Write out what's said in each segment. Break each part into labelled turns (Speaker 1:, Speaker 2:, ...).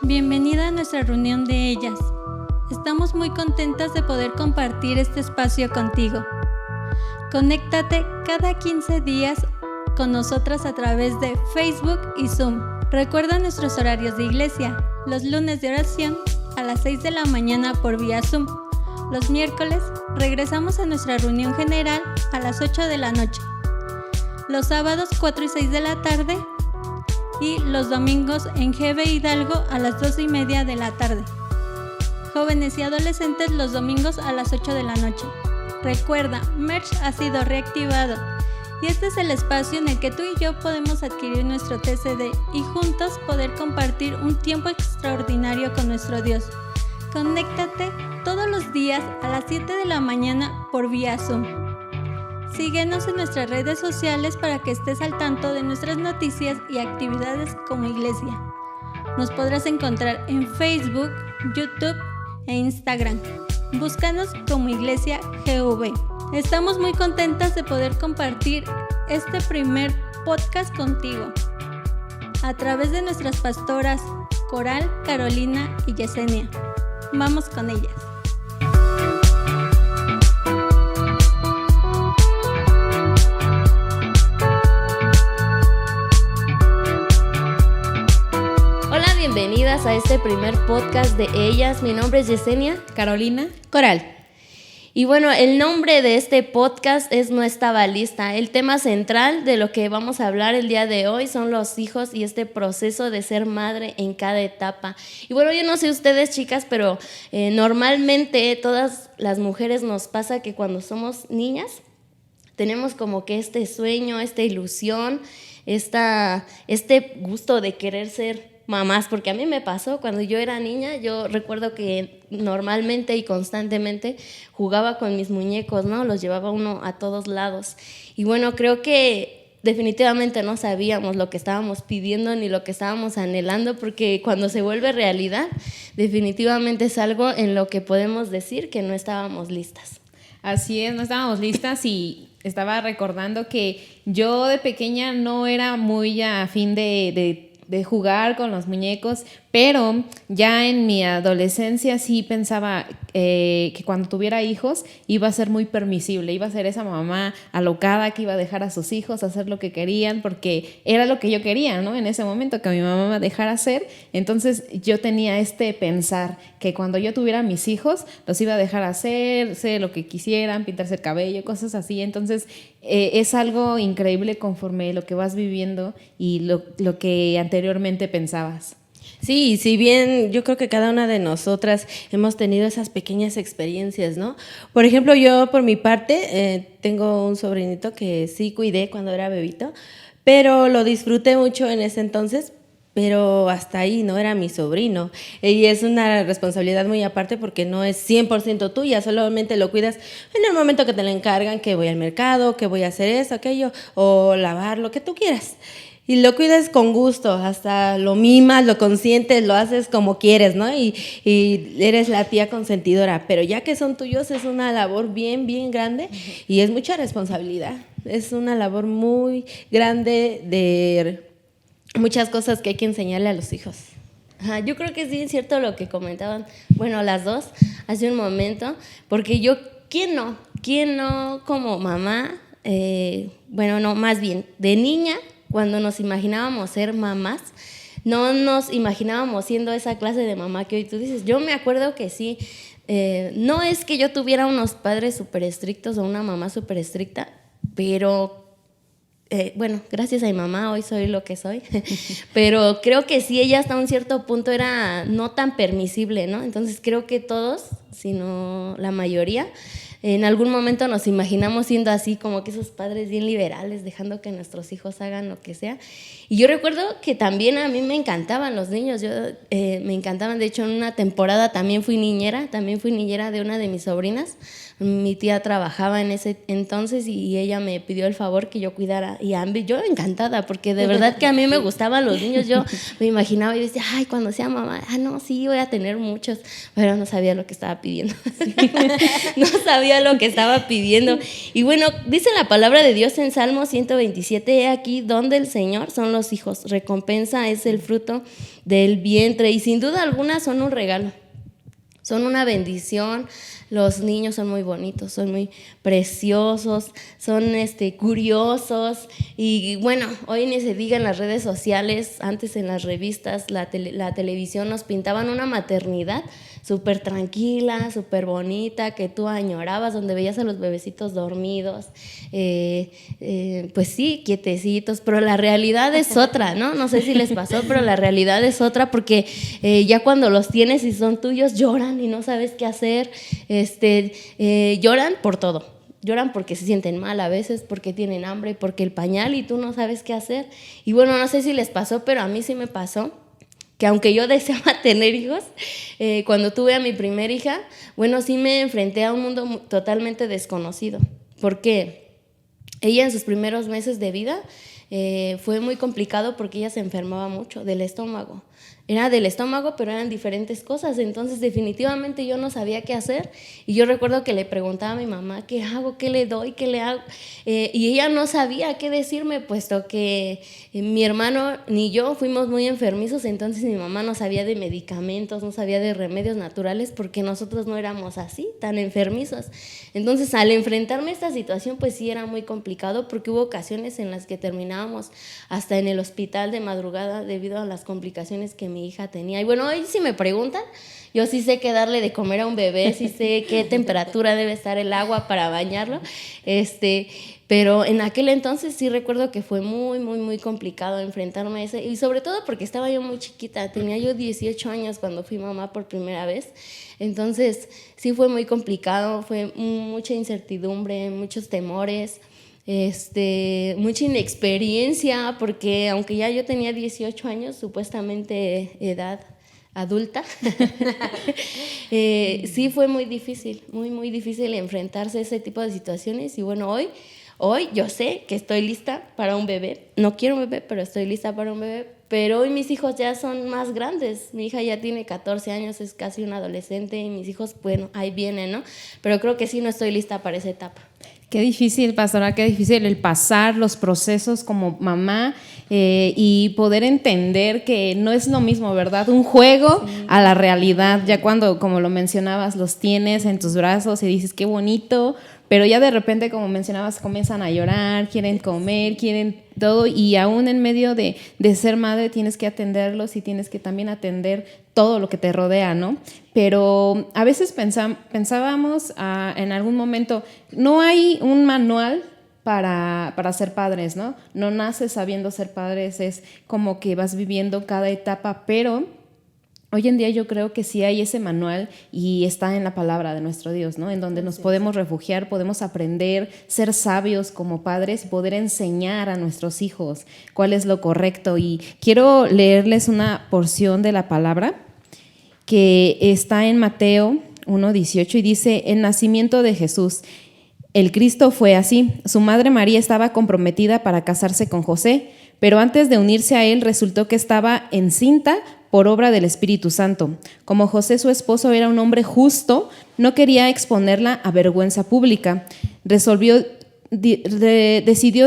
Speaker 1: Bienvenida a nuestra reunión de ellas. Estamos muy contentas de poder compartir este espacio contigo. Conéctate cada 15 días con nosotras a través de Facebook y Zoom. Recuerda nuestros horarios de iglesia. Los lunes de oración a las 6 de la mañana por vía Zoom. Los miércoles regresamos a nuestra reunión general a las 8 de la noche. Los sábados 4 y 6 de la tarde y los domingos en GB Hidalgo a las 2:30 de la tarde. Jóvenes y adolescentes los domingos a las 8 de la noche. Recuerda, Merch ha sido reactivado y este es el espacio en el que tú y yo podemos adquirir nuestro TCD y juntos poder compartir un tiempo extraordinario con nuestro Dios. Conéctate todos los días a las 7 de la mañana por vía Zoom. Síguenos en nuestras redes sociales para que estés al tanto de nuestras noticias y actividades como iglesia. Nos podrás encontrar en Facebook, YouTube e Instagram. Búscanos como Iglesia GV. Estamos muy contentas de poder compartir este primer podcast contigo a través de nuestras pastoras Coral, Carolina y Yesenia. Vamos con ellas.
Speaker 2: Bienvenidas a este primer podcast de ellas. Mi nombre es Yesenia,
Speaker 3: Carolina,
Speaker 2: Coral. Y bueno, el nombre de este podcast es No Estaba Lista. El tema central de lo que vamos a hablar el día de hoy son los hijos y este proceso de ser madre en cada etapa. Y bueno, yo no sé ustedes, chicas, pero normalmente todas las mujeres nos pasa que cuando somos niñas tenemos como que este sueño, esta ilusión, este gusto de querer ser mamás, porque a mí me pasó cuando yo era niña. Yo recuerdo que normalmente y constantemente jugaba con mis muñecos, ¿no? Los llevaba uno a todos lados. Y bueno, creo que definitivamente no sabíamos lo que estábamos pidiendo ni lo que estábamos anhelando, porque cuando se vuelve realidad, definitivamente es algo en lo que podemos decir que no estábamos listas.
Speaker 3: Así es, no estábamos listas y estaba recordando que yo de pequeña no era muy afín de jugar con los muñecos, pero ya en mi adolescencia sí pensaba que cuando tuviera hijos iba a ser muy permisible, iba a ser esa mamá alocada que iba a dejar a sus hijos hacer lo que querían, porque era lo que yo quería, ¿no? En ese momento, que mi mamá me dejara hacer. Entonces yo tenía pensar que cuando yo tuviera mis hijos los iba a dejar hacer lo que quisieran, pintarse el cabello, cosas así. Entonces es algo increíble conforme lo que vas viviendo y lo que anteriormente pensabas.
Speaker 4: Sí, si bien yo creo que cada una de nosotras hemos tenido esas pequeñas experiencias, ¿no? Por ejemplo, yo por mi parte tengo un sobrinito que sí cuidé cuando era bebito, pero lo disfruté mucho en ese entonces, pero hasta ahí, no era mi sobrino. Y es una responsabilidad muy aparte porque no es 100% tuya, solamente lo cuidas en el momento que te lo encargan, que voy al mercado, que voy a hacer eso, aquello, o lavar, lo que tú quieras. Y lo cuidas con gusto, hasta lo mimas, lo consientes, lo haces como quieres, ¿no? Y eres la tía consentidora. Pero ya que son tuyos es una labor bien, bien grande y es mucha responsabilidad. Es una labor muy grande de muchas cosas que hay que enseñarle a los hijos.
Speaker 2: Yo creo que es bien cierto lo que comentaban, bueno, las dos, hace un momento, porque ¿quién no como mamá? Bueno, no, más bien, de niña, cuando nos imaginábamos ser mamás, no nos imaginábamos siendo esa clase de mamá que hoy tú dices. Yo me acuerdo que sí, no es que yo tuviera unos padres súper estrictos o una mamá súper estricta, pero bueno, gracias a mi mamá hoy soy lo que soy, pero creo que sí, ella hasta un cierto punto era no tan permisible, ¿no? Entonces creo que todos, si no la mayoría, en algún momento nos imaginamos siendo así, como que esos padres bien liberales, dejando que nuestros hijos hagan lo que sea. Y yo recuerdo que también a mí me encantaban los niños, me encantaban. De hecho, en una temporada también fui niñera de una de mis sobrinas. Mi tía trabajaba en ese entonces y ella me pidió el favor que yo cuidara. Y yo encantada, porque de verdad que a mí me gustaban los niños. Yo me imaginaba y decía, ay, cuando sea mamá, no, sí, voy a tener muchos. Pero no sabía lo que estaba pidiendo. No sabía sabía lo que estaba pidiendo. Y bueno, dice la palabra de Dios en Salmo 127, he aquí donde el Señor son los hijos, recompensa es el fruto del vientre, y sin duda alguna son un regalo, son una bendición. Los niños son muy bonitos, son muy preciosos, son curiosos, y bueno, hoy ni se diga en las redes sociales, antes en las revistas, la televisión nos pintaban una maternidad súper tranquila, súper bonita, que tú añorabas, donde veías a los bebecitos dormidos, pues sí, quietecitos, pero la realidad es otra, ¿no? No sé si les pasó, pero la realidad es otra, porque ya cuando los tienes y son tuyos, lloran y no sabes qué hacer, lloran por todo. Lloran porque se sienten mal a veces, porque tienen hambre, porque el pañal y tú no sabes qué hacer. Y bueno, no sé si les pasó, pero a mí sí me pasó, que aunque yo deseaba tener hijos, cuando tuve a mi primera hija, bueno, sí me enfrenté a un mundo totalmente desconocido, porque ella en sus primeros meses de vida fue muy complicado porque ella se enfermaba mucho del estómago. Era del estómago, pero eran diferentes cosas, entonces definitivamente yo no sabía qué hacer, y yo recuerdo que le preguntaba a mi mamá, ¿qué hago? ¿Qué le doy? ¿Qué le hago? Y ella no sabía qué decirme, puesto que mi hermano ni yo fuimos muy enfermizos, entonces mi mamá no sabía de medicamentos, no sabía de remedios naturales, porque nosotros no éramos así, tan enfermizos. Entonces, al enfrentarme a esta situación, pues sí era muy complicado, porque hubo ocasiones en las que terminábamos hasta en el hospital de madrugada debido a las complicaciones que mi hija tenía. Y bueno, hoy si me preguntan, yo sí sé qué darle de comer a un bebé, sí sé qué temperatura debe estar el agua para bañarlo, pero en aquel entonces sí recuerdo que fue muy, muy, muy complicado enfrentarme a eso, y sobre todo porque estaba yo muy chiquita, tenía yo 18 años cuando fui mamá por primera vez, entonces sí fue muy complicado, fue mucha incertidumbre, muchos temores, mucha inexperiencia, porque aunque ya yo tenía 18 años, supuestamente edad adulta, sí fue muy difícil, muy, muy difícil enfrentarse a ese tipo de situaciones. Y bueno, hoy yo sé que estoy lista para un bebé. No quiero un bebé, pero estoy lista para un bebé. Pero hoy mis hijos ya son más grandes. Mi hija ya tiene 14 años, es casi una adolescente, y mis hijos, bueno, ahí vienen, ¿no? Pero creo que sí no estoy lista para esa etapa.
Speaker 3: Qué difícil, pastora, qué difícil el pasar los procesos como mamá y poder entender que no es lo mismo, ¿verdad? Un juego a la realidad, ya cuando, como lo mencionabas, los tienes en tus brazos y dices, qué bonito, pero ya de repente, como mencionabas, comienzan a llorar, quieren comer, quieren todo, y aún en medio de ser madre tienes que atenderlos y tienes que también atender todo lo que te rodea, ¿no? Pero a veces pensábamos en algún momento, no hay un manual para ser padres, ¿no? No naces sabiendo ser padres, es como que vas viviendo cada etapa, pero hoy en día yo creo que sí hay ese manual y está en la palabra de nuestro Dios, ¿no? En donde nos podemos refugiar, podemos aprender, ser sabios como padres y poder enseñar a nuestros hijos cuál es lo correcto. Y quiero leerles una porción de la palabra que está en Mateo 1:18 y dice, el nacimiento de Jesús. El Cristo fue así. Su madre María estaba comprometida para casarse con José, pero antes de unirse a él resultó que estaba encinta por obra del Espíritu Santo. Como José, su esposo, era un hombre justo, no quería exponerla a vergüenza pública. Decidió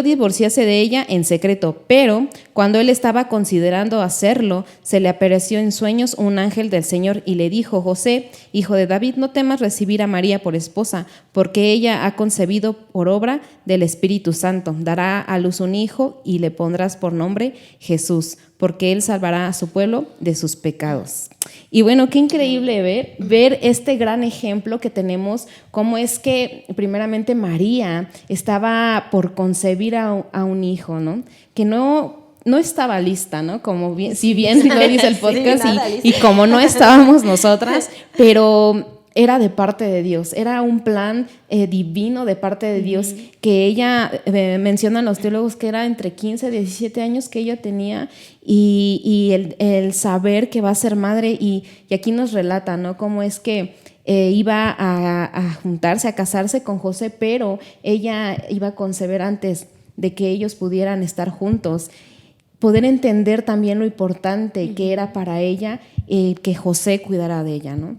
Speaker 3: divorciarse de ella en secreto, pero cuando él estaba considerando hacerlo, se le apareció en sueños un ángel del Señor y le dijo, José, hijo de David, no temas recibir a María por esposa, porque ella ha concebido por obra del Espíritu Santo. Dará a luz un hijo y le pondrás por nombre Jesús, porque él salvará a su pueblo de sus pecados. Y bueno, qué increíble ver este gran ejemplo que tenemos, cómo es que primeramente María estaba por concebir a un hijo, ¿no? Que no estaba lista, ¿no? Como bien, si bien lo dice el podcast, y como no estábamos nosotras, pero era de parte de Dios, era un plan divino de parte de Dios, que ella, mencionan los teólogos que era entre 15 y 17 años que ella tenía, y el saber que va a ser madre, y aquí nos relata, ¿no? Cómo es que iba a juntarse, a casarse con José, pero ella iba a conceber antes de que ellos pudieran estar juntos. Poder entender también lo importante que era para ella que José cuidara de ella, ¿no?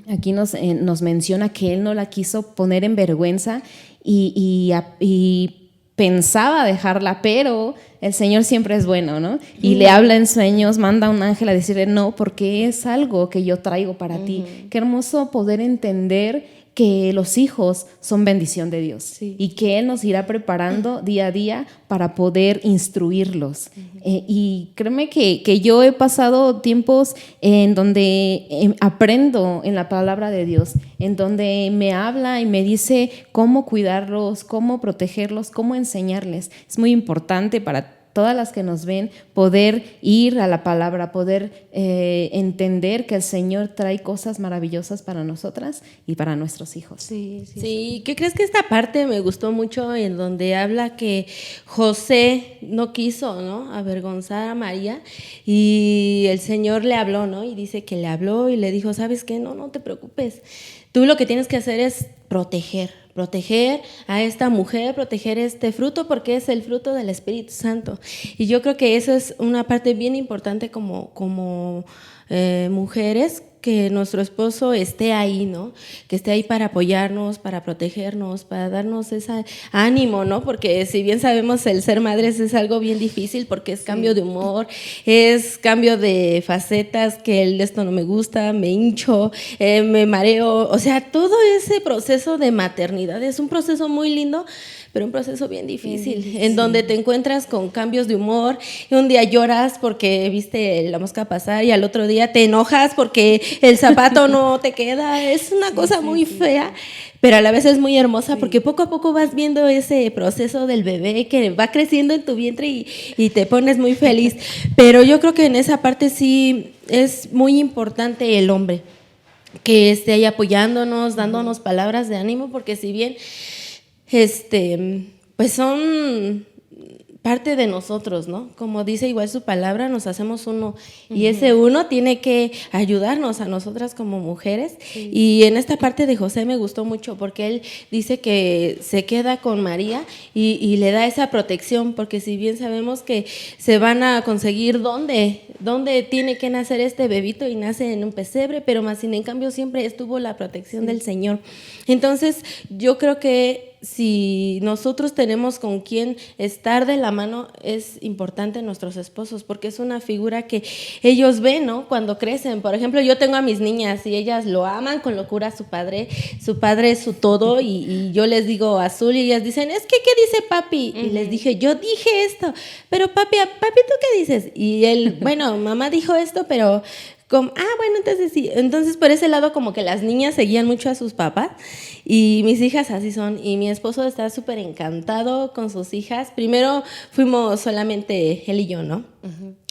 Speaker 3: Aquí nos menciona que él no la quiso poner en vergüenza y pensaba dejarla, pero el Señor siempre es bueno, ¿no? Y le habla en sueños, manda a un ángel a decirle no, porque es algo que yo traigo para ti. Qué hermoso poder entender que los hijos son bendición de Dios y que Él nos irá preparando día a día para poder instruirlos. Y créeme que yo he pasado tiempos en donde aprendo en la palabra de Dios, en donde me habla y me dice cómo cuidarlos, cómo protegerlos, cómo enseñarles. Es muy importante para todas las que nos ven, poder ir a la palabra, poder entender que el Señor trae cosas maravillosas para nosotras y para nuestros hijos.
Speaker 4: Sí, ¿qué crees que esta parte me gustó mucho en donde habla que José no quiso, ¿no?, avergonzar a María y el Señor le habló, ¿no? Y dice que le habló y le dijo, ¿sabes qué? No te preocupes. Tú lo que tienes que hacer es proteger a esta mujer, proteger este fruto porque es el fruto del Espíritu Santo. Y yo creo que eso es una parte bien importante como mujeres, que nuestro esposo esté ahí, ¿no? Que esté ahí para apoyarnos, para protegernos, para darnos ese ánimo, ¿no? Porque si bien sabemos el ser madres es algo bien difícil porque es cambio de humor, es cambio de facetas, que esto no me gusta, me hincho, me mareo, o sea, todo ese proceso de maternidad es un proceso muy lindo, pero un proceso bien difícil, en donde te encuentras con cambios de humor, y un día lloras porque viste la mosca pasar y al otro día te enojas porque el zapato no te queda, es una cosa muy fea, pero a la vez es muy hermosa porque poco a poco vas viendo ese proceso del bebé que va creciendo en tu vientre y te pones muy feliz, pero yo creo que en esa parte sí es muy importante el hombre, que esté ahí apoyándonos, dándonos palabras de ánimo, porque si bien pues son parte de nosotros, ¿no? Como dice igual su palabra, nos hacemos uno y ese uno tiene que ayudarnos a nosotras como mujeres. Y en esta parte de José me gustó mucho porque él dice que se queda con María y le da esa protección, porque si bien sabemos que se van a conseguir dónde tiene que nacer este bebito y nace en un pesebre, pero más sin en cambio siempre estuvo la protección del Señor. Entonces yo creo que si nosotros tenemos con quién estar de la mano, es importante nuestros esposos, porque es una figura que ellos ven, ¿no?, cuando crecen. Por ejemplo, yo tengo a mis niñas y ellas lo aman con locura a su padre es su todo, y yo les digo azul y ellas dicen, es que ¿qué dice papi? Y les dije, yo dije esto, pero papi, ¿tú qué dices? Y él, bueno, mamá dijo esto, pero bueno, entonces sí. Entonces por ese lado como que las niñas seguían mucho a sus papás y mis hijas así son, y mi esposo está súper encantado con sus hijas. Primero fuimos solamente él y yo, ¿no?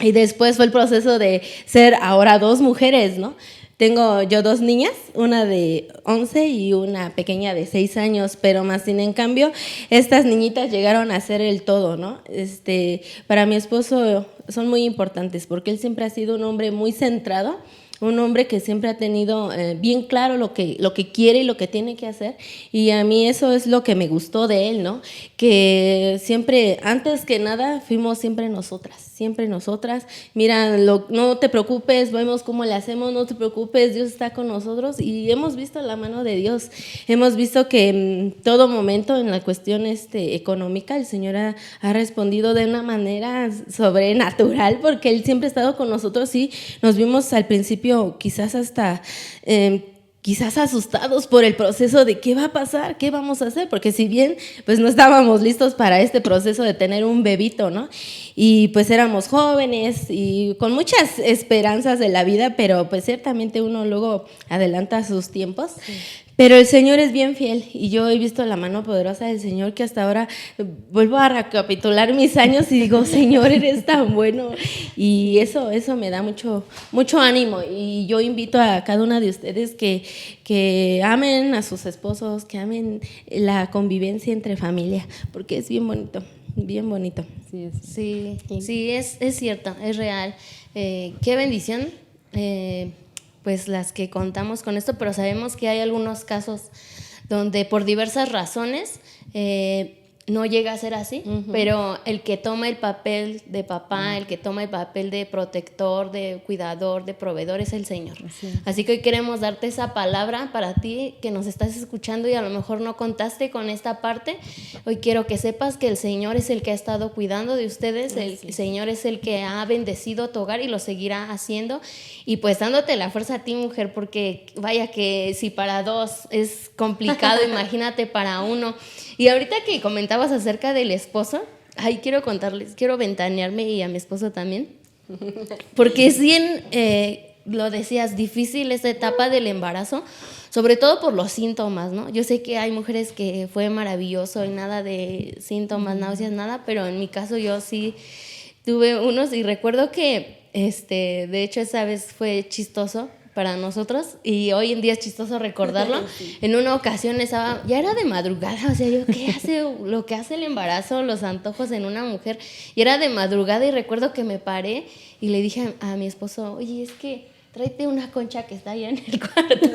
Speaker 4: Y después fue el proceso de ser ahora 2 mujeres, ¿no? Tengo yo 2 niñas, una de 11 y una pequeña de 6 años, pero más sin en cambio, estas niñitas llegaron a ser el todo, ¿no? Para mi esposo son muy importantes porque él siempre ha sido un hombre muy centrado, un hombre que siempre ha tenido bien claro lo que quiere y lo que tiene que hacer, y a mí eso es lo que me gustó de él, ¿no? Que siempre, antes que nada, fuimos siempre nosotras, mira, no te preocupes, vemos cómo le hacemos, no te preocupes, Dios está con nosotros, y hemos visto la mano de Dios, hemos visto que en todo momento en la cuestión económica el Señor ha respondido de una manera sobrenatural, porque Él siempre ha estado con nosotros, y nos vimos al principio quizás hasta quizás asustados por el proceso de qué va a pasar, qué vamos a hacer, porque si bien pues no estábamos listos para este proceso de tener un bebito, ¿no? Y pues éramos jóvenes y con muchas esperanzas de la vida, pero pues ciertamente uno luego adelanta sus tiempos. Sí. Pero el Señor es bien fiel y yo he visto la mano poderosa del Señor, que hasta ahora vuelvo a recapitular mis años y digo, Señor, eres tan bueno, y eso me da mucho ánimo, y yo invito a cada una de ustedes que amen a sus esposos, que amen la convivencia entre familia, porque es bien bonito. Bien bonito.
Speaker 2: Sí, es cierto, es real. Qué bendición, pues las que contamos con esto, pero sabemos que hay algunos casos donde por diversas razones no llega a ser así, pero el que toma el papel de papá, el que toma el papel de protector, de cuidador, de proveedor es el Señor. Así que hoy queremos darte esa palabra para ti que nos estás escuchando y a lo mejor no contaste con esta parte. Hoy quiero que sepas que el Señor es el que ha estado cuidando de ustedes, el Señor es el que ha bendecido tu hogar y lo seguirá haciendo. Y pues dándote la fuerza a ti, mujer, porque vaya que si para dos es complicado, imagínate para uno. Y ahorita que comentabas acerca del esposo, quiero contarles, quiero ventanearme y a mi esposo también, porque es bien, lo decías, difícil esta etapa del embarazo, sobre todo por los síntomas, ¿no? Yo sé que hay mujeres que fue maravilloso y nada de síntomas, náuseas, nada, pero en mi caso yo sí tuve unos y recuerdo que, de hecho esa vez fue chistoso para nosotros y hoy en día es chistoso recordarlo. En una ocasión ya era de madrugada, o sea, ¿qué hace lo que hace el embarazo, los antojos en una mujer? Y era de madrugada y recuerdo que me paré y le dije a mi esposo, oye, es que tráete una concha que está allá en el cuarto.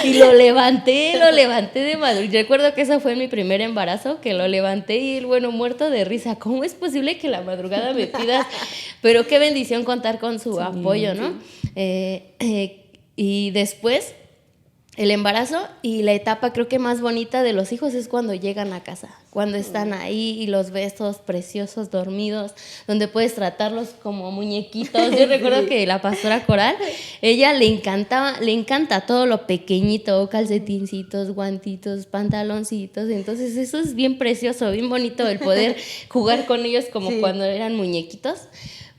Speaker 2: Y lo levanté de madrugada. Recuerdo que eso fue mi primer embarazo, que lo levanté y el bueno muerto de risa. ¿Cómo es posible que la madrugada me pidas? Pero qué bendición contar con su apoyo, ¿no? Y después el embarazo y la etapa creo que más bonita de los hijos es cuando llegan a casa, cuando están ahí y los ves todos preciosos, dormidos, donde puedes tratarlos como muñequitos. Yo recuerdo que la pastora Coral, ella le encanta todo lo pequeñito, calcetincitos, guantitos, pantaloncitos, entonces eso es bien precioso, bien bonito el poder jugar con ellos como cuando eran muñequitos,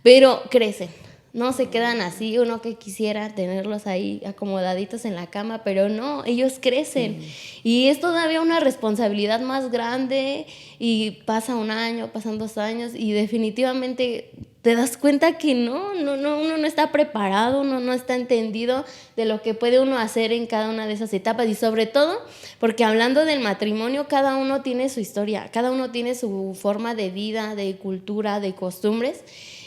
Speaker 2: pero crecen. No se quedan así, uno que quisiera tenerlos ahí acomodaditos en la cama, pero no, ellos crecen. Y es todavía una responsabilidad más grande y pasa un año, pasan 2 años y definitivamente te das cuenta que uno no está preparado, uno no está entendido de lo que puede uno hacer en cada una de esas etapas y sobre todo porque hablando del matrimonio, cada uno tiene su historia, cada uno tiene su forma de vida, de cultura, de costumbres.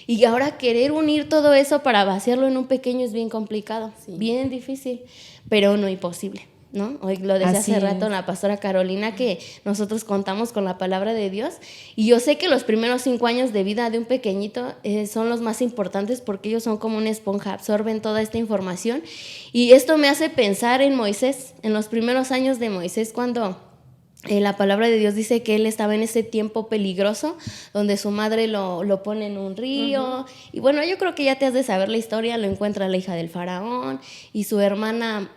Speaker 2: Y ahora querer unir todo eso para vaciarlo en un pequeño es bien complicado, bien difícil, pero no imposible, ¿no? Hoy lo decía hace rato la pastora Carolina, que nosotros contamos con la palabra de Dios. Y yo sé que los primeros 5 años de vida de un pequeñito son los más importantes porque ellos son como una esponja, absorben toda esta información. Y esto me hace pensar en Moisés, en los primeros años de Moisés, cuando la palabra de Dios dice que él estaba en ese tiempo peligroso donde su madre lo pone en un río y bueno, yo creo que ya te has de saber la historia, lo encuentra la hija del faraón y su hermana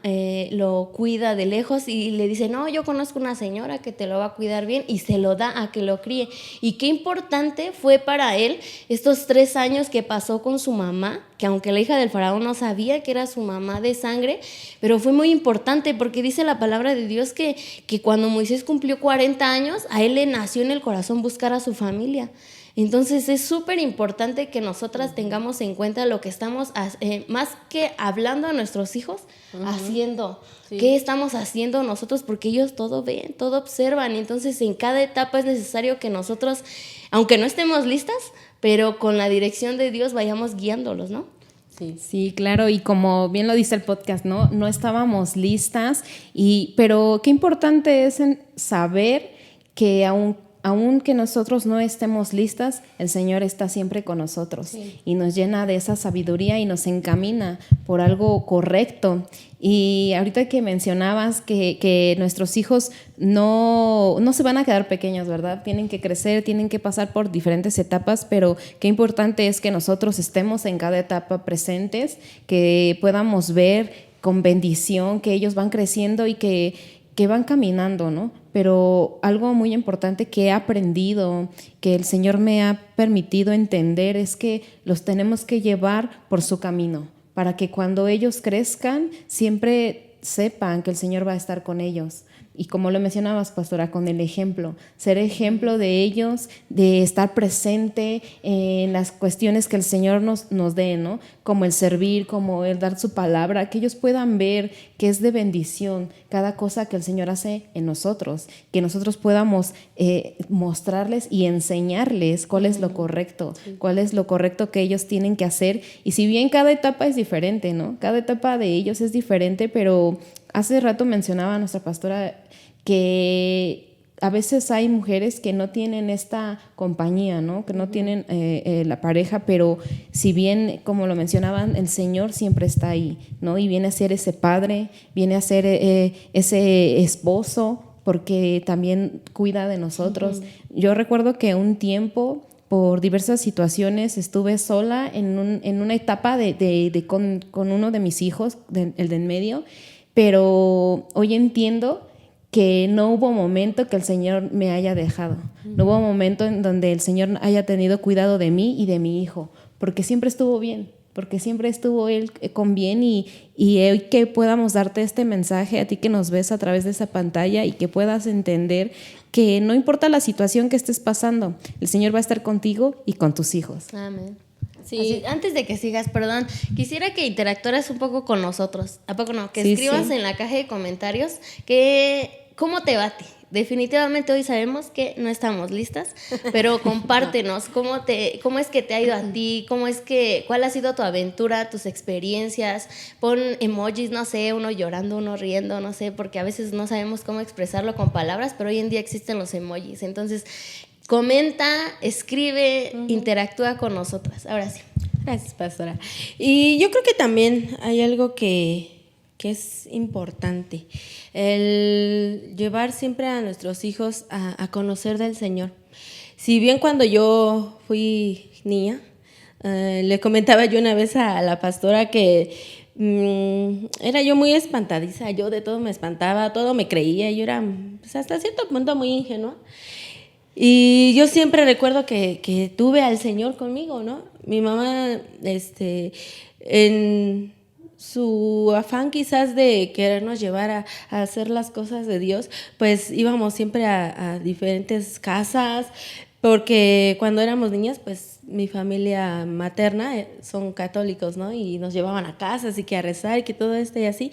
Speaker 2: lo cuida de lejos y le dice, no, yo conozco una señora que te lo va a cuidar bien y se lo da a que lo críe. Y qué importante fue para él estos 3 años que pasó con su mamá, que aunque la hija del faraón no sabía que era su mamá de sangre, pero fue muy importante porque dice la palabra de Dios que cuando Moisés cumplió 40 años, a él le nació en el corazón buscar a su familia. Entonces es súper importante que nosotras tengamos en cuenta lo que estamos, más que hablando a nuestros hijos, haciendo. ¿Qué estamos haciendo nosotros? Porque ellos todo ven, todo observan. Entonces en cada etapa es necesario que nosotros, aunque no estemos listas, pero con la dirección de Dios vayamos guiándolos, ¿no?
Speaker 3: Sí, claro, y como bien lo dice el podcast, no estábamos listas, pero qué importante es saber que aun que nosotros no estemos listas, el Señor está siempre con nosotros y nos llena de esa sabiduría y nos encamina por algo correcto. Y ahorita que mencionabas que nuestros hijos no se van a quedar pequeños, ¿verdad? Tienen que crecer, tienen que pasar por diferentes etapas, pero qué importante es que nosotros estemos en cada etapa presentes, que podamos ver con bendición que ellos van creciendo y que van caminando, ¿no? Pero algo muy importante que he aprendido, que el Señor me ha permitido entender, es que los tenemos que llevar por su camino, para que cuando ellos crezcan siempre sepan que el Señor va a estar con ellos. Y como lo mencionabas, pastora, con el ejemplo, ser ejemplo de ellos, de estar presente en las cuestiones que el Señor nos dé, ¿no? Como el servir, como el dar su palabra, que ellos puedan ver que es de bendición cada cosa que el Señor hace en nosotros, que nosotros podamos mostrarles y enseñarles cuál es lo correcto, cuál es lo correcto que ellos tienen que hacer. Y si bien cada etapa es diferente, ¿no? Cada etapa de ellos es diferente, pero hace rato mencionaba nuestra pastora que a veces hay mujeres que no tienen esta compañía, ¿no? Que no tienen la pareja, pero si bien, como lo mencionaban, el Señor siempre está ahí, ¿no? Y viene a ser ese padre, viene a ser ese esposo, porque también cuida de nosotros. Yo recuerdo que un tiempo, por diversas situaciones, estuve sola en una etapa con uno de mis hijos, el de en medio, pero hoy entiendo que no hubo momento que el Señor me haya dejado. No hubo momento en donde el Señor haya tenido cuidado de mí y de mi hijo, porque siempre estuvo bien, porque siempre estuvo Él con bien, y hoy que podamos darte este mensaje a ti que nos ves a través de esa pantalla, y que puedas entender que no importa la situación que estés pasando, el Señor va a estar contigo y con tus hijos.
Speaker 2: Amén.
Speaker 4: Sí.
Speaker 2: Así, antes de que sigas, perdón, quisiera que interactuaras un poco con nosotros. ¿A poco no? Que
Speaker 3: Sí,
Speaker 2: escribas
Speaker 3: sí.
Speaker 2: en la caja de comentarios cómo te va a ti. Definitivamente hoy sabemos que no estamos listas, pero compártenos cómo es que te ha ido a ti, cuál ha sido tu aventura, tus experiencias. Pon emojis, no sé, uno llorando, uno riendo, no sé, porque a veces no sabemos cómo expresarlo con palabras, pero hoy en día existen los emojis. Entonces, comenta, escribe, interactúa con nosotras. Ahora sí.
Speaker 4: Gracias, pastora. Y yo creo que también hay algo que es importante, el llevar siempre a nuestros hijos a conocer del Señor. Si bien cuando yo fui niña, le comentaba yo una vez a la pastora que era yo muy espantadiza, yo de todo me espantaba, todo me creía, yo era pues, hasta cierto punto muy ingenua. Y yo siempre recuerdo que tuve al Señor conmigo, ¿no? Mi mamá, en su afán quizás de querernos llevar a hacer las cosas de Dios, pues íbamos siempre a diferentes casas, porque cuando éramos niñas, pues mi familia materna son católicos, ¿no? Y nos llevaban a casa, así que a rezar y que todo esto y así.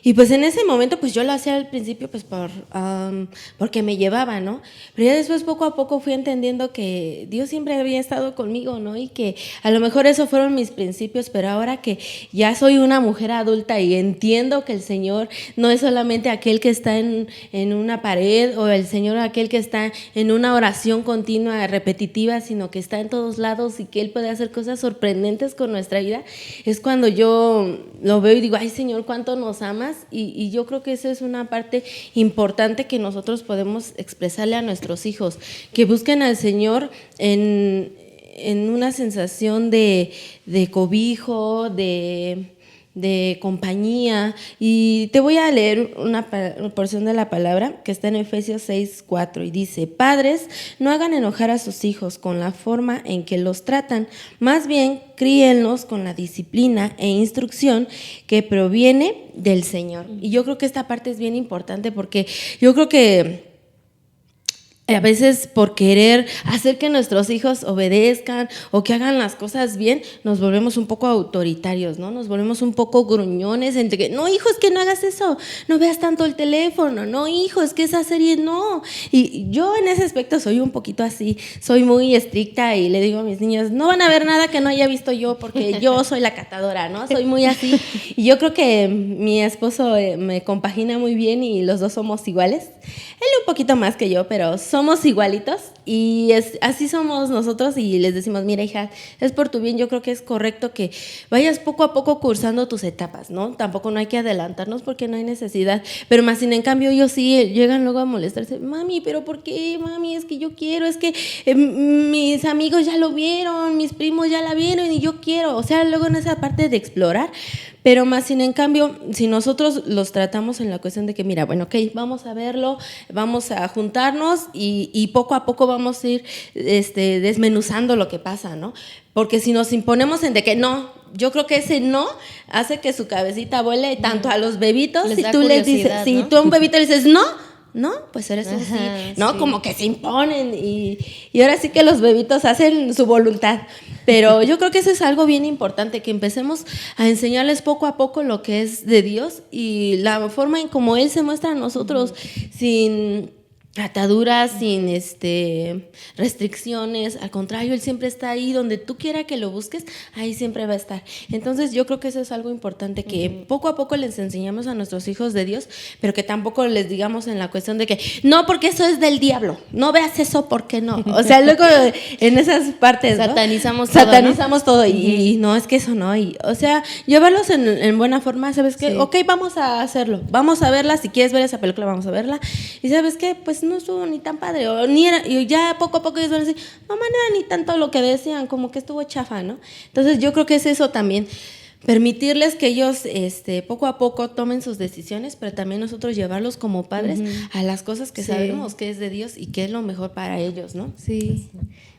Speaker 4: Y pues en ese momento, pues yo lo hacía al principio, pues porque me llevaba, ¿no? Pero ya después, poco a poco, fui entendiendo que Dios siempre había estado conmigo, ¿no? Y que a lo mejor esos fueron mis principios, pero ahora que ya soy una mujer adulta y entiendo que el Señor no es solamente aquel que está en una pared, o el Señor aquel que está en una oración continua, repetitiva, sino que está en todos lados y que Él puede hacer cosas sorprendentes con nuestra vida, es cuando yo lo veo y digo, ay Señor, cuánto nos amas. Y yo creo que esa es una parte importante que nosotros podemos expresarle a nuestros hijos, que busquen al Señor en una sensación de cobijo, de compañía. Y te voy a leer una porción de la palabra que está en Efesios 6:4 y dice: padres, no hagan enojar a sus hijos con la forma en que los tratan, más bien críenlos con la disciplina e instrucción que proviene del Señor. Y yo creo que esta parte es bien importante, porque yo creo que a veces por querer hacer que nuestros hijos obedezcan o que hagan las cosas bien, nos volvemos un poco autoritarios, ¿no? Nos volvemos un poco gruñones entre que, no, hijo, es que no hagas eso, no veas tanto el teléfono, no, hijo, es que esa serie no. Y yo en ese aspecto soy un poquito así, soy muy estricta y le digo a mis niños, no van a ver nada que no haya visto yo, porque yo soy la catadora, ¿no? Soy muy así. Y yo creo que mi esposo me compagina muy bien y los dos somos iguales. Él un poquito más que yo, pero somos igualitos y así somos nosotros, y les decimos, mira hija, es por tu bien, yo creo que es correcto que vayas poco a poco cursando tus etapas, ¿no? Tampoco no hay que adelantarnos porque no hay necesidad, pero más sin en cambio ellos sí llegan luego a molestarse, mami, pero ¿por qué? Mami, es que yo quiero, es que mis amigos ya lo vieron, mis primos ya la vieron y yo quiero, o sea, luego en esa parte de explorar. Pero más sin en cambio, si nosotros los tratamos en la cuestión de que, mira, bueno, ok, vamos a verlo, vamos a juntarnos y poco a poco vamos a ir desmenuzando lo que pasa, ¿no? Porque si nos imponemos en de que no, yo creo que ese no hace que su cabecita vuele tanto a los bebitos. Si tú les dices, ¿no? Si tú a un bebito le dices no, pues eres un sí, ¿no? Sí. Como que se imponen y ahora sí que los bebitos hacen su voluntad. Pero yo creo que eso es algo bien importante, que empecemos a enseñarles poco a poco lo que es de Dios y la forma en cómo Él se muestra a nosotros, sin ataduras, sin restricciones. Al contrario, Él siempre está ahí donde tú quieras que lo busques, ahí siempre va a estar. Entonces yo creo que eso es algo importante, que poco a poco les enseñamos a nuestros hijos de Dios, pero que tampoco les digamos en la cuestión de que no, porque eso es del diablo, no veas eso, porque no. O sea, luego en esas partes, ¿no?
Speaker 2: Satanizamos
Speaker 4: todo, y no, es que eso no. Y, o sea, llevarlos en buena forma. ¿Sabes qué?
Speaker 2: Sí.
Speaker 4: Ok, vamos a hacerlo, vamos a verla. Si quieres ver esa película, vamos a verla. Y ¿sabes qué? Pues no estuvo ni tan padre, o ni era, y ya poco a poco ellos van a decir, mamá, no era ni tanto lo que decían, como que estuvo chafa, ¿no? Entonces yo creo que es eso también, permitirles que ellos poco a poco tomen sus decisiones, pero también nosotros llevarlos como padres a las cosas que sabemos que es de Dios y que es lo mejor para ellos, ¿no?
Speaker 2: Sí,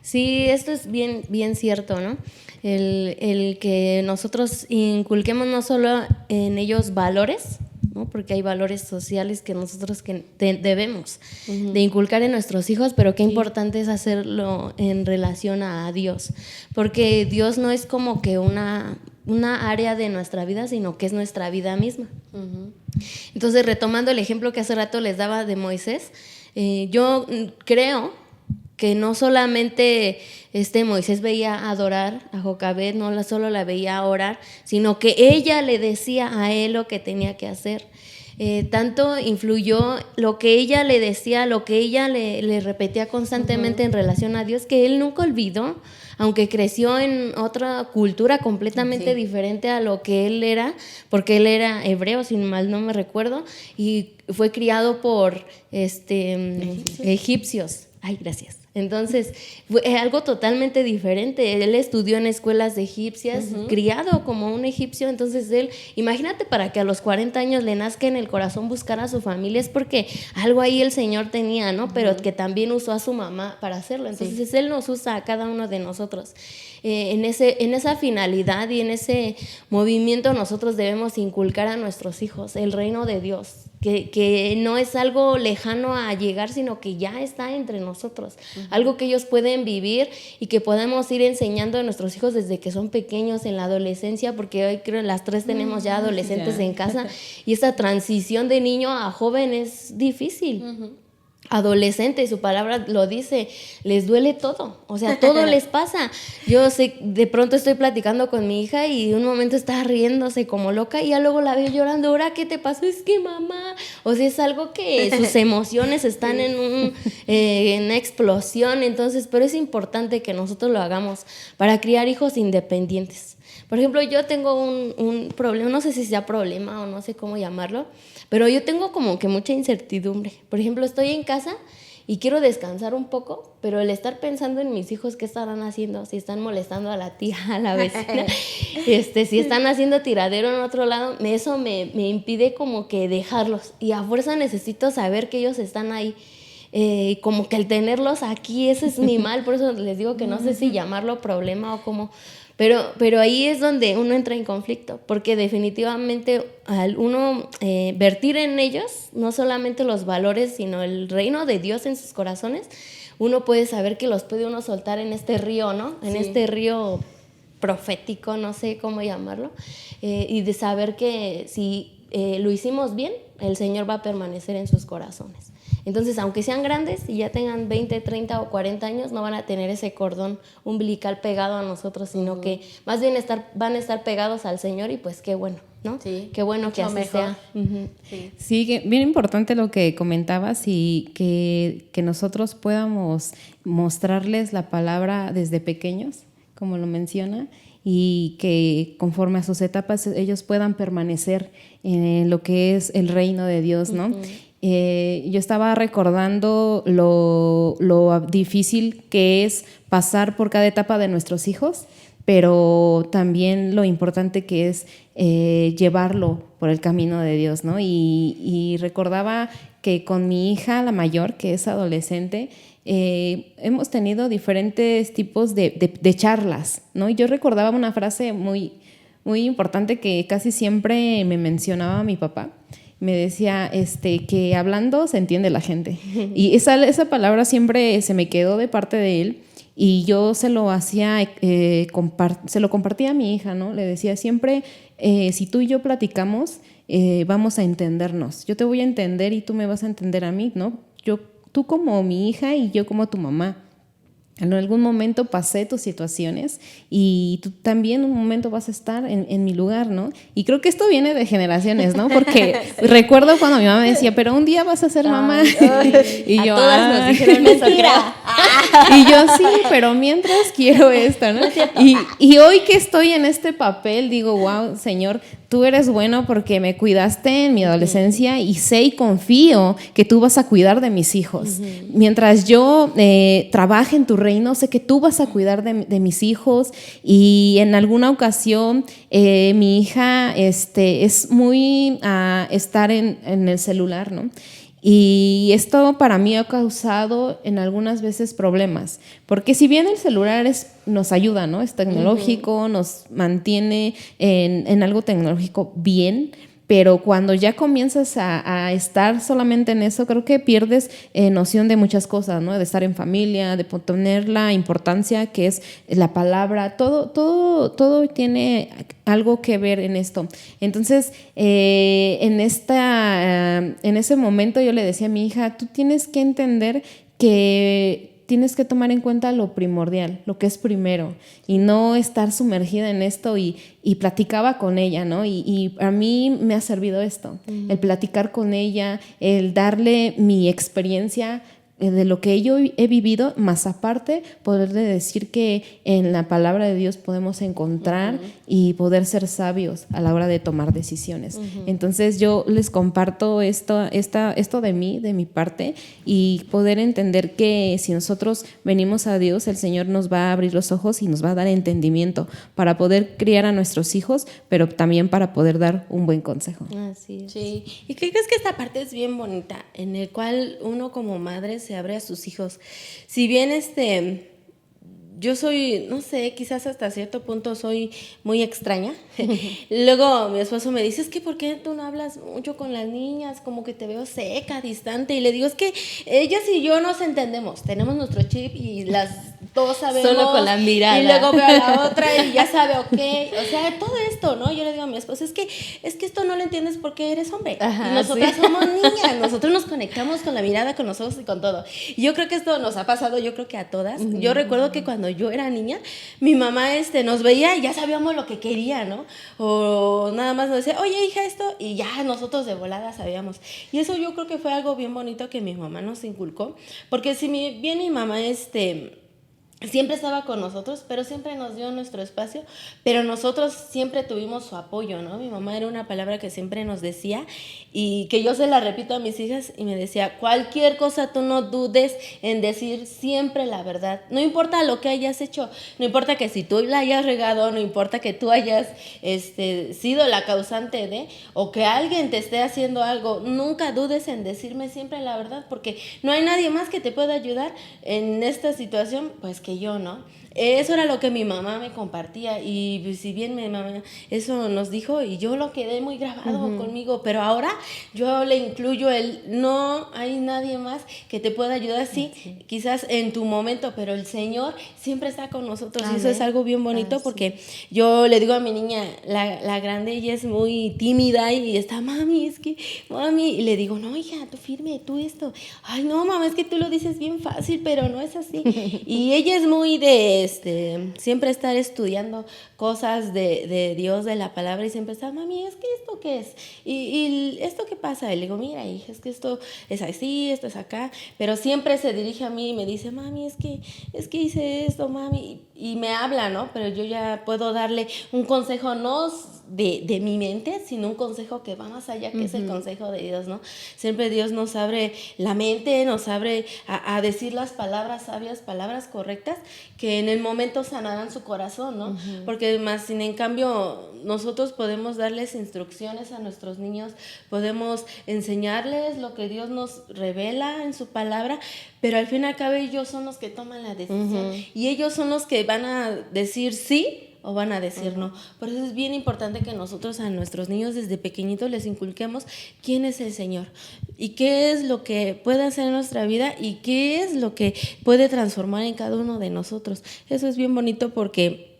Speaker 2: sí, esto es bien, bien cierto, ¿no? El que nosotros inculquemos no solo en ellos valores, ¿no? Porque hay valores sociales que nosotros debemos de inculcar en nuestros hijos, pero qué importante es hacerlo en relación a Dios, porque Dios no es como que una área de nuestra vida, sino que es nuestra vida misma. Entonces, retomando el ejemplo que hace rato les daba de Moisés, yo creo que no solamente Moisés veía adorar a Jocabed, no solo la veía orar, sino que ella le decía a él lo que tenía que hacer. Tanto influyó lo que ella le decía, lo que ella le repetía constantemente en relación a Dios, que él nunca olvidó, aunque creció en otra cultura completamente diferente a lo que él era, porque él era hebreo, si mal no me recuerdo, y fue criado por egipcios. Ay, gracias. Entonces, fue algo totalmente diferente. Él estudió en escuelas egipcias, criado como un egipcio. Entonces, él, imagínate, para que a los 40 años le nazca en el corazón buscar a su familia, es porque algo ahí el Señor tenía, ¿no? Pero que también usó a su mamá para hacerlo. Entonces, Él nos usa a cada uno de nosotros. En esa finalidad y en ese movimiento nosotros debemos inculcar a nuestros hijos el reino de Dios, que no es algo lejano a llegar, sino que ya está entre nosotros, algo que ellos pueden vivir y que podemos ir enseñando a nuestros hijos desde que son pequeños, en la adolescencia, porque hoy creo las tres tenemos ya adolescentes en casa, y esa transición de niño a joven es difícil. Adolescente, su palabra lo dice, les duele todo, o sea, todo les pasa. Yo sé, de pronto estoy platicando con mi hija y un momento está riéndose como loca y ya luego la veo llorando. ¿Ahora qué te pasó? Es que mamá, o sea, es algo que sus emociones están en una explosión. Entonces, pero es importante que nosotros lo hagamos para criar hijos independientes. Por ejemplo, yo tengo un problema, no sé si sea problema o no sé cómo llamarlo, pero yo tengo como que mucha incertidumbre. Por ejemplo, estoy en casa y quiero descansar un poco, pero el estar pensando en mis hijos, ¿qué estarán haciendo? Si están molestando a la tía, a la vecina, si están haciendo tiradero en otro lado, eso me impide como que dejarlos. Y a fuerza necesito saber que ellos están ahí. Como que el tenerlos aquí, ese es mi mal, por eso les digo que no sé si llamarlo problema o cómo... Pero ahí es donde uno entra en conflicto, porque definitivamente al uno vertir en ellos no solamente los valores, sino el reino de Dios en sus corazones, uno puede saber que los puede uno soltar en este río, ¿no? En este río profético, no sé cómo llamarlo, y de saber que si lo hicimos bien, el Señor va a permanecer en sus corazones. Entonces, aunque sean grandes y ya tengan 20, 30 o 40 años, no van a tener ese cordón umbilical pegado a nosotros, sino que más bien van a estar pegados al Señor, y pues qué bueno, ¿no? Sí. Qué bueno que así sea.
Speaker 3: Sí, bien importante lo que comentabas, y que nosotros podamos mostrarles la palabra desde pequeños, como lo menciona, y que conforme a sus etapas ellos puedan permanecer en lo que es el reino de Dios, ¿no? Yo estaba recordando lo difícil que es pasar por cada etapa de nuestros hijos, pero también lo importante que es llevarlo por el camino de Dios, ¿no? Y recordaba que con mi hija, la mayor, que es adolescente, hemos tenido diferentes tipos de charlas, ¿no? Y yo recordaba una frase muy, muy importante que casi siempre me mencionaba mi papá. Me decía que hablando se entiende la gente. Y esa palabra siempre se me quedó de parte de él, y yo se lo hacía, se lo compartía a mi hija, ¿no? Le decía siempre, si tú y yo platicamos, vamos a entendernos. Yo te voy a entender y tú me vas a entender a mí, ¿no? tú como mi hija y yo como tu mamá. En algún momento pasé tus situaciones y tú también en un momento vas a estar en mi lugar, ¿no? Y creo que esto viene de generaciones, ¿no? Porque sí. Recuerdo cuando mi mamá me decía, pero un día vas a ser mamá. Y
Speaker 2: a
Speaker 3: yo,
Speaker 2: todas nos dijeron eso,
Speaker 3: y yo, sí, pero mientras quiero esto, ¿no? Y hoy que estoy en este papel, digo, wow, Señor, tú eres bueno porque me cuidaste en mi adolescencia y sé y confío que tú vas a cuidar de mis hijos. Mientras yo trabaje en tu reino, sé que tú vas a cuidar de mis hijos. Y en alguna ocasión mi hija es muy a estar en el celular, ¿no? Y esto para mí ha causado en algunas veces problemas, porque si bien el celular nos ayuda, ¿no? Es tecnológico, nos mantiene en algo tecnológico bien, pero cuando ya comienzas a estar solamente en eso, creo que pierdes noción de muchas cosas, ¿no? De estar en familia, de poner la importancia que es la palabra, todo tiene algo que ver en esto. Entonces, en ese momento yo le decía a mi hija, tú tienes que entender que tienes que tomar en cuenta lo primordial, lo que es primero, y no estar sumergida en esto, y platicaba con ella, ¿no? Y a mí me ha servido esto, el platicar con ella, el darle mi experiencia de lo que yo he vivido, más aparte poderle decir que en la palabra de Dios podemos encontrar y poder ser sabios a la hora de tomar decisiones. Entonces yo les comparto esto de mí, de mi parte, y poder entender que si nosotros venimos a Dios, el Señor nos va a abrir los ojos y nos va a dar entendimiento para poder criar a nuestros hijos, pero también para poder dar un buen consejo.
Speaker 4: Así es. Sí, y creo que es que esta parte es bien bonita, en el cual uno como madre se abre a sus hijos. Si bien yo soy, no sé, quizás hasta cierto punto soy muy extraña. Luego mi esposo me dice, es que ¿por qué tú no hablas mucho con las niñas? Como que te veo seca, distante. Y le digo, es que ellas y yo nos entendemos. Tenemos nuestro chip y las dos sabemos.
Speaker 2: Solo con la mirada.
Speaker 4: Y luego veo a la otra y ya sabe, ok. O sea, todo esto, ¿no? Yo le digo a mi esposo, es que esto no lo entiendes porque eres hombre.
Speaker 2: Ajá,
Speaker 4: y nosotras somos niñas. Nosotros nos conectamos con la mirada, con los ojos y con todo. Y yo creo que esto nos ha pasado, yo creo que a todas. Yo recuerdo que cuando yo era niña, mi mamá nos veía y ya sabíamos lo que quería, ¿no? O nada más nos decía, oye, hija, esto, y ya nosotros de volada sabíamos. Y eso yo creo que fue algo bien bonito que mi mamá nos inculcó, porque si bien mi mamá siempre estaba con nosotros, pero siempre nos dio nuestro espacio, pero nosotros siempre tuvimos su apoyo, ¿no? Mi mamá era una palabra que siempre nos decía y que yo se la repito a mis hijas y me decía, cualquier cosa tú no dudes en decir siempre la verdad, no importa lo que hayas hecho, no importa que si tú la hayas regado, no importa que tú hayas sido la causante de, o que alguien te esté haciendo algo, nunca dudes en decirme siempre la verdad, porque no hay nadie más que te pueda ayudar en esta situación, pues que yo, ¿no? Eso era lo que mi mamá me compartía y si bien mi mamá eso nos dijo y yo lo quedé muy grabado conmigo, pero ahora yo le incluyo no hay nadie más que te pueda ayudar, sí, quizás en tu momento, pero el Señor siempre está con nosotros. Amén. Y eso es algo bien bonito porque yo le digo a mi niña, la grande, ella es muy tímida y está, mami, y le digo, no, hija, tú firme, tú esto, ay no, mamá, es que tú lo dices bien fácil, pero no es así. Y ella es muy de siempre estar estudiando cosas de Dios, de la palabra, y siempre está, mami, es que esto qué es, y esto qué pasa, y le digo, mira, hija, es que esto es así, esto es acá, pero siempre se dirige a mí y me dice, mami, es que hice esto, mami, y me habla, ¿no? Pero yo ya puedo darle un consejo, no de mi mente, sino un consejo que va más allá, que es el consejo de Dios, ¿no? Siempre Dios nos abre la mente, nos abre a decir las palabras sabias, palabras correctas, que en el momento sanarán su corazón, ¿no? Porque más, sin en cambio, nosotros podemos darles instrucciones a nuestros niños, podemos enseñarles lo que Dios nos revela en su palabra, pero al fin y al cabo ellos son los que toman la decisión y ellos son los que van a decir sí o van a decir no. Por eso es bien importante que nosotros a nuestros niños desde pequeñitos les inculquemos quién es el Señor y qué es lo que puede hacer en nuestra vida y qué es lo que puede transformar en cada uno de nosotros. Eso es bien bonito porque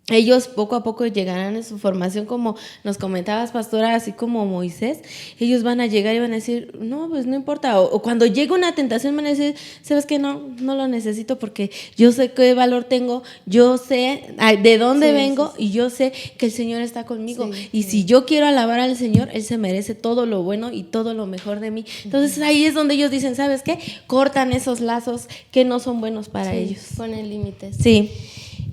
Speaker 4: ellos poco a poco llegarán en su formación, como nos comentabas, pastora, así como Moisés. Ellos van a llegar y van a decir, no, pues no importa. O cuando llegue una tentación van a decir, ¿sabes qué? No lo necesito porque yo sé qué valor tengo, yo sé de dónde vengo y yo sé que el Señor está conmigo. Y si yo quiero alabar al Señor, Él se merece todo lo bueno y todo lo mejor de mí. Entonces ahí es donde ellos dicen, ¿sabes qué? Cortan esos lazos que no son buenos para ellos.
Speaker 2: Ponen límites.
Speaker 4: Sí.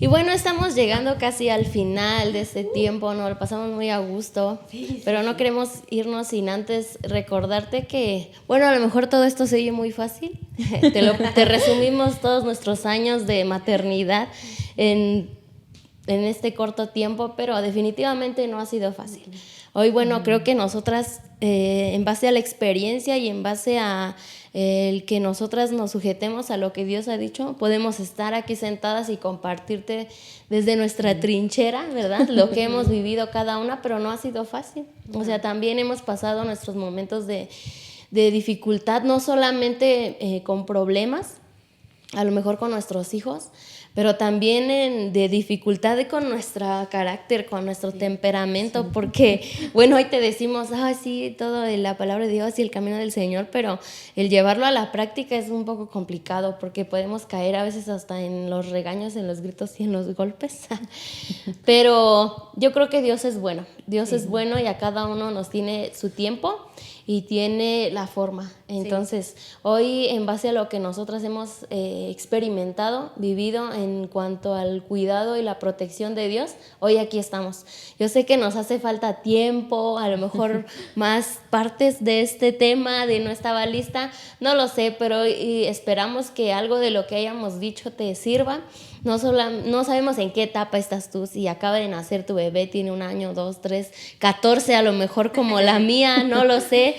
Speaker 2: Y bueno, estamos llegando casi al final de este tiempo, nos lo pasamos muy a gusto, pero no queremos irnos sin antes recordarte que, bueno, a lo mejor todo esto se oye muy fácil, te resumimos todos nuestros años de maternidad en este corto tiempo, pero definitivamente no ha sido fácil. Hoy, bueno, creo que nosotras, en base a la experiencia y en base a el que nosotras nos sujetemos a lo que Dios ha dicho, podemos estar aquí sentadas y compartirte desde nuestra trinchera, ¿verdad? Lo que hemos vivido cada una, pero no ha sido fácil. O sea, también hemos pasado nuestros momentos de dificultad, no solamente con problemas, a lo mejor con nuestros hijos, pero también de dificultad con nuestro carácter, con nuestro temperamento, porque, bueno, hoy te decimos, sí, todo de la palabra de Dios y el camino del Señor, pero el llevarlo a la práctica es un poco complicado, porque podemos caer a veces hasta en los regaños, en los gritos y en los golpes. Pero yo creo que Dios es bueno, es bueno y a cada uno nos tiene su tiempo y tiene la forma. Entonces, hoy, en base a lo que nosotras hemos experimentado, vivido en cuanto al cuidado y la protección de Dios, hoy aquí estamos. Yo sé que nos hace falta tiempo, a lo mejor más partes de este tema, de no estaba lista, no lo sé, pero esperamos que algo de lo que hayamos dicho te sirva. No sabemos en qué etapa estás tú, si acaba de nacer tu bebé, tiene 1 año, 2, 3, 14, a lo mejor como la mía, no lo sé,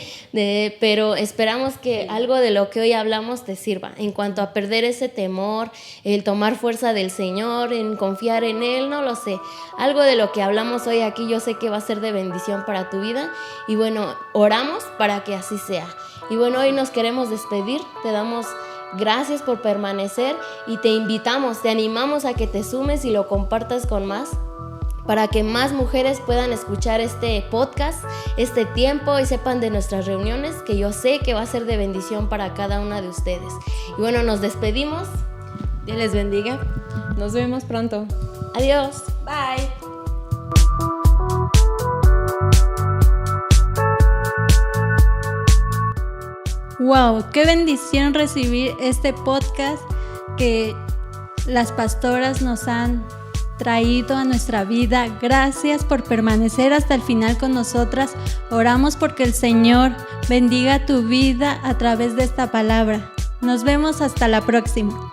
Speaker 2: pero esperamos que algo de lo que hoy hablamos te sirva en cuanto a perder ese temor, el tomar fuerza del Señor, en confiar en Él, no lo sé. Algo de lo que hablamos hoy aquí yo sé que va a ser de bendición para tu vida y bueno, oramos para que así sea. Y bueno, hoy nos queremos despedir, te damos gracias por permanecer y te invitamos, te animamos a que te sumes y lo compartas con más, para que más mujeres puedan escuchar este podcast, este tiempo y sepan de nuestras reuniones, que yo sé que va a ser de bendición para cada una de ustedes. Y bueno, nos despedimos.
Speaker 4: Dios les bendiga.
Speaker 3: Nos vemos pronto.
Speaker 2: Adiós.
Speaker 4: Bye.
Speaker 1: ¡Wow! ¡Qué bendición recibir este podcast que las pastoras nos han traído a nuestra vida! Gracias por permanecer hasta el final con nosotras. Oramos porque el Señor bendiga tu vida a través de esta palabra. Nos vemos hasta la próxima.